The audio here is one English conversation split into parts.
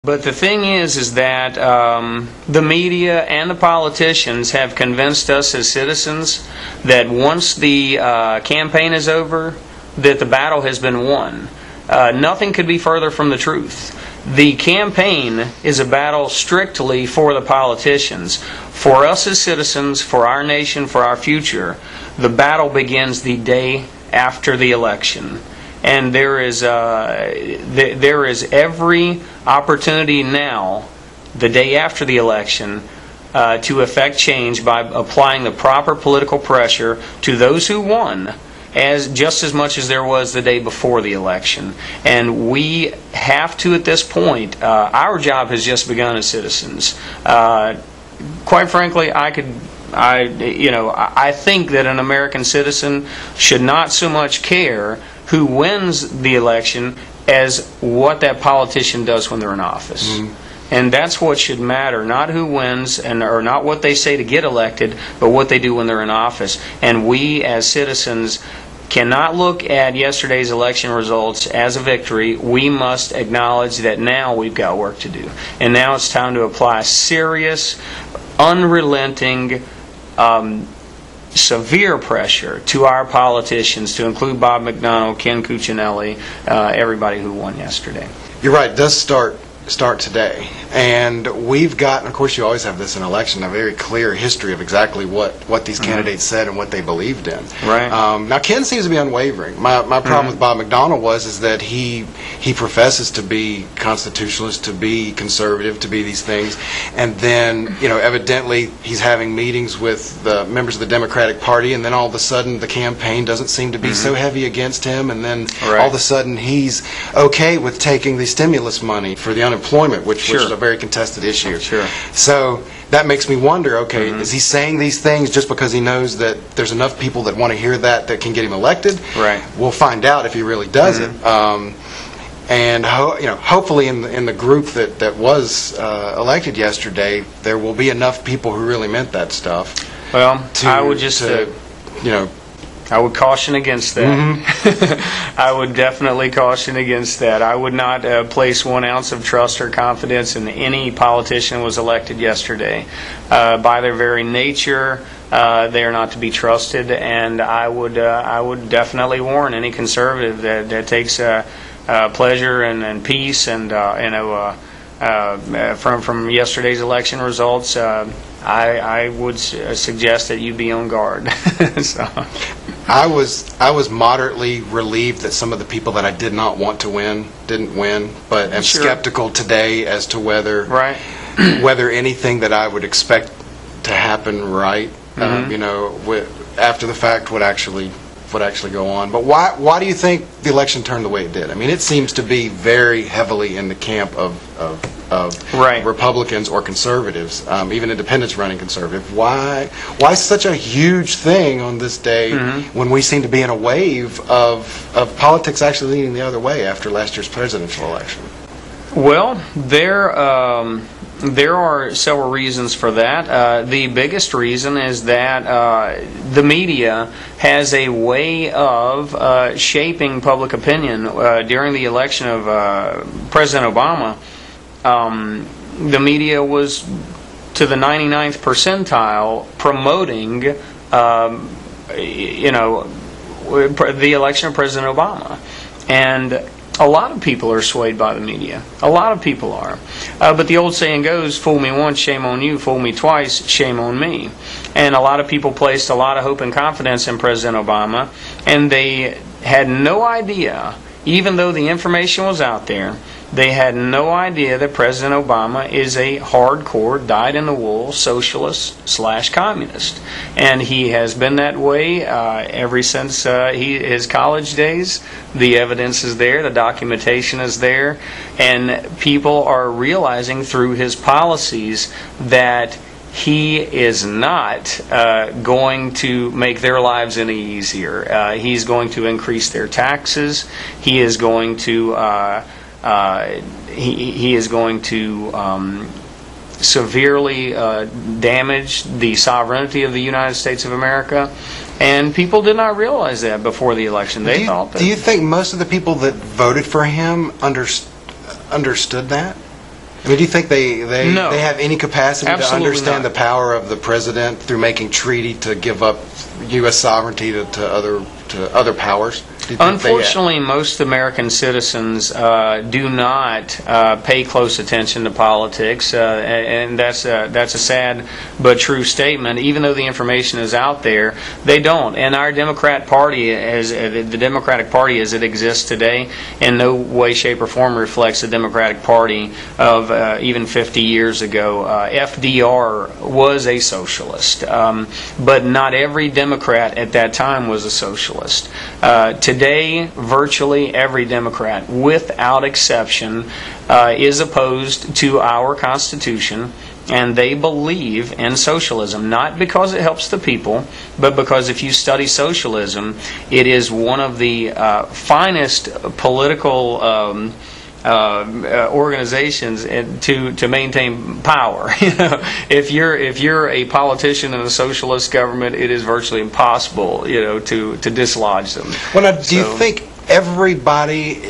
But the thing is that the media and the politicians have convinced us as citizens that once the campaign is over, that the battle has been won. Nothing could be further from the truth. The campaign is a battle strictly for the politicians. For us as citizens, for our nation, for our future, the battle begins the day after the election. And there is every opportunity now, the day after the election, to effect change by applying the proper political pressure to those who won, just as much as there was the day before the election. And we have to, at this point, our job has just begun as citizens. Quite frankly, I think that an American citizen should not so much care who wins the election as what that politician does when they're in office. Mm-hmm. And that's what should matter, not who wins or not what they say to get elected, but what they do when they're in office. And we as citizens cannot look at yesterday's election results as a victory. We must acknowledge that now we've got work to do. And now it's time to apply serious, unrelenting, severe pressure to our politicians, to include Bob McDonnell, Ken Cuccinelli, everybody who won yesterday. You're right. It does start today. And we've got, and of course you always have this in election, a very clear history of exactly what these candidates said and what they believed in. Right. Now Ken seems to be unwavering. My problem with Bob McDonnell is that he professes to be constitutionalist, to be conservative, to be these things, and then evidently he's having meetings with the members of the Democratic Party, and then all of a sudden the campaign doesn't seem to be so heavy against him, and then all of a sudden he's okay with taking the stimulus money for the unemployment, which is a very contested issue. Sure. So that makes me wonder, okay, is he saying these things just because he knows that there's enough people that want to hear that can get him elected? Right. We'll find out if he really does it. And hopefully in the group that was elected yesterday, there will be enough people who really meant that stuff. Well, I would just I would caution against that. I would definitely caution against that. I would not place 1 ounce of trust or confidence in any politician who was elected yesterday. By their very nature, they are not to be trusted, and I would definitely warn any conservative that takes pleasure and peace and from yesterday's election results. I would suggest that you be on guard. So. I was moderately relieved that some of the people that I did not want to win didn't win, but am skeptical today as to whether anything that I would expect to happen after the fact would actually go on. But why do you think the election turned the way it did? I mean, it seems to be very heavily in the camp of Republicans or conservatives, even independents running conservative. Why such a huge thing on this day when we seem to be in a wave of politics actually leaning the other way after last year's presidential election? Well, there are several reasons for that. The biggest reason is that the media has a way of shaping public opinion. During the election of President Obama, the media was to the 99th percentile promoting the election of President Obama. And a lot of people are swayed by the media. A lot of people are. But the old saying goes, fool me once, shame on you. Fool me twice, shame on me. And a lot of people placed a lot of hope and confidence in President Obama, and they had no idea, even though the information was out there, they had no idea that President Obama is a hardcore, dyed-in-the-wool socialist/communist. And he has been that way ever since his college days. The evidence is there, the documentation is there, and people are realizing through his policies that he is not going to make their lives any easier. He's going to increase their taxes. He is going to he is going to severely damage the sovereignty of the United States of America, and people did not realize that before the election. They thought that. Do you think most of the people that voted for him understood that? I mean, do you think they No. have any capacity Absolutely to understand not. the power of the president through making treaty to give up U.S. sovereignty to other powers? Do you think Unfortunately, most American citizens do not pay close attention to politics, and that's a sad but true statement. Even though the information is out there, they don't. And our Democrat Party, as the Democratic Party as it exists today, in no way, shape, or form reflects the Democratic Party of even 50 years ago. FDR was a socialist, but not every Democrat at that time was a socialist. Today, virtually every Democrat, without exception, is opposed to our Constitution, and they believe in socialism, not because it helps the people, but because if you study socialism, it is one of the finest political organizations to maintain power. If you're a politician in a socialist government, it is virtually impossible, to dislodge them. Well, now, do you think everybody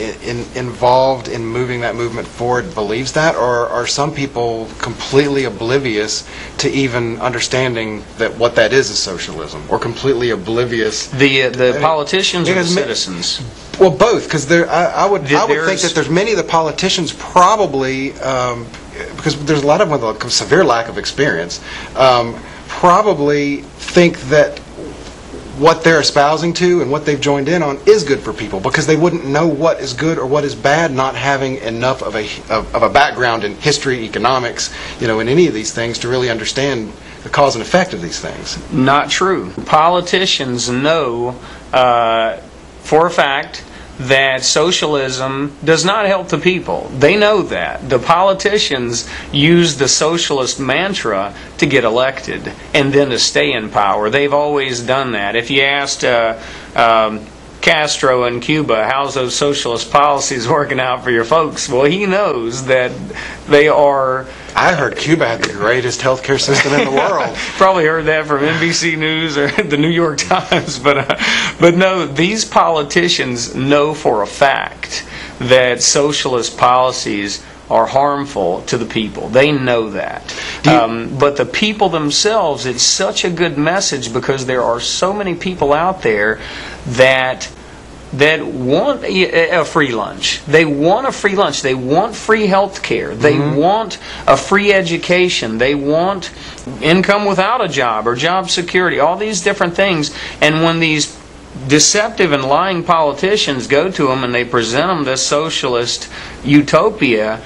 involved in moving that movement forward believes that, or are some people completely oblivious to even understanding that what that is socialism, or completely oblivious? The politicians or the citizens? Well, both, because I would think that there's many of the politicians probably, because there's a lot of them with a severe lack of experience, probably think that what they're espousing to and what they've joined in on is good for people, because they wouldn't know what is good or what is bad, not having enough of a background in history, economics, in any of these things to really understand the cause and effect of these things. Not true. Politicians know for a fact that socialism does not help the people. They know that. The politicians use the socialist mantra to get elected and then to stay in power. They've always done that. If you asked Castro in Cuba, how's those socialist policies working out for your folks? Well, he knows that they are... I heard Cuba had the greatest healthcare system in the world. Probably heard that from NBC News or the New York Times, but no, these politicians know for a fact that socialist policies are harmful to the people. They know that. But the people themselves, it's such a good message because there are so many people out there that want a free lunch. They want a free lunch. They want free health care. They want a free education. They want income without a job or job security, all these different things. And when these deceptive and lying politicians go to them and they present them this socialist utopia,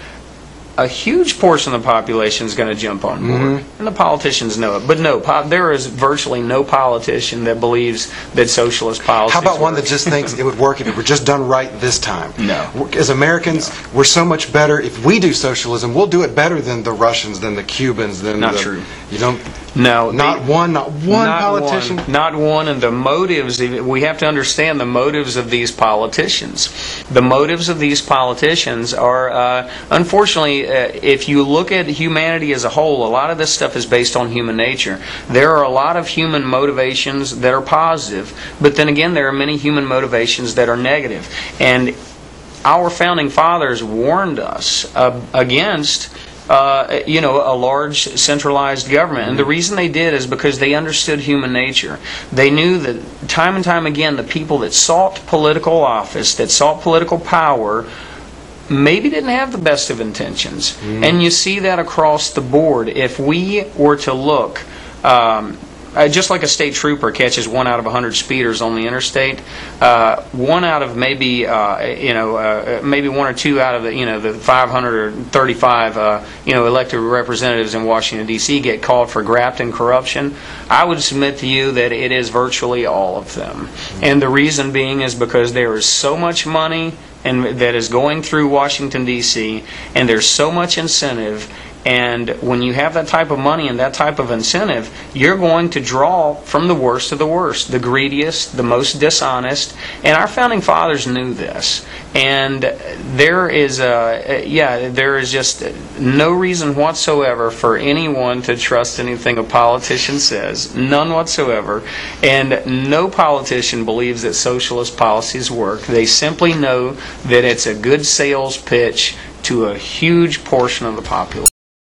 a huge portion of the population is going to jump on board. And the politicians know it. But no, there is virtually no politician that believes that socialist policies How about one work. that just thinks it would work if it were just done right this time? No. As Americans, we're so much better. If we do socialism, we'll do it better than the Russians, than the Cubans, than Not true. You don't... No. Not one politician? Not one, and the motives, we have to understand the motives of these politicians. The motives of these politicians are, unfortunately, if you look at humanity as a whole, a lot of this stuff is based on human nature. There are a lot of human motivations that are positive, but then again, there are many human motivations that are negative. And our founding fathers warned us against a large centralized government. And the reason they did is because they understood human nature. They knew that time and time again, the people that sought political office, that sought political power, maybe didn't have the best of intentions. And you see that across the board. If we were to look, just like a state trooper catches 1 out of 100 speeders on the interstate, 1 out of maybe maybe 1 or 2 out of the 535 elected representatives in Washington D.C. get called for graft and corruption. I would submit to you that it is virtually all of them, and the reason being is because there is so much money and that is going through Washington D.C. and there's so much incentive. And when you have that type of money and that type of incentive, you're going to draw from the worst of the worst, the greediest, the most dishonest. And our founding fathers knew this. And there is just no reason whatsoever for anyone to trust anything a politician says. None whatsoever. And no politician believes that socialist policies work. They simply know that it's a good sales pitch to a huge portion of the population.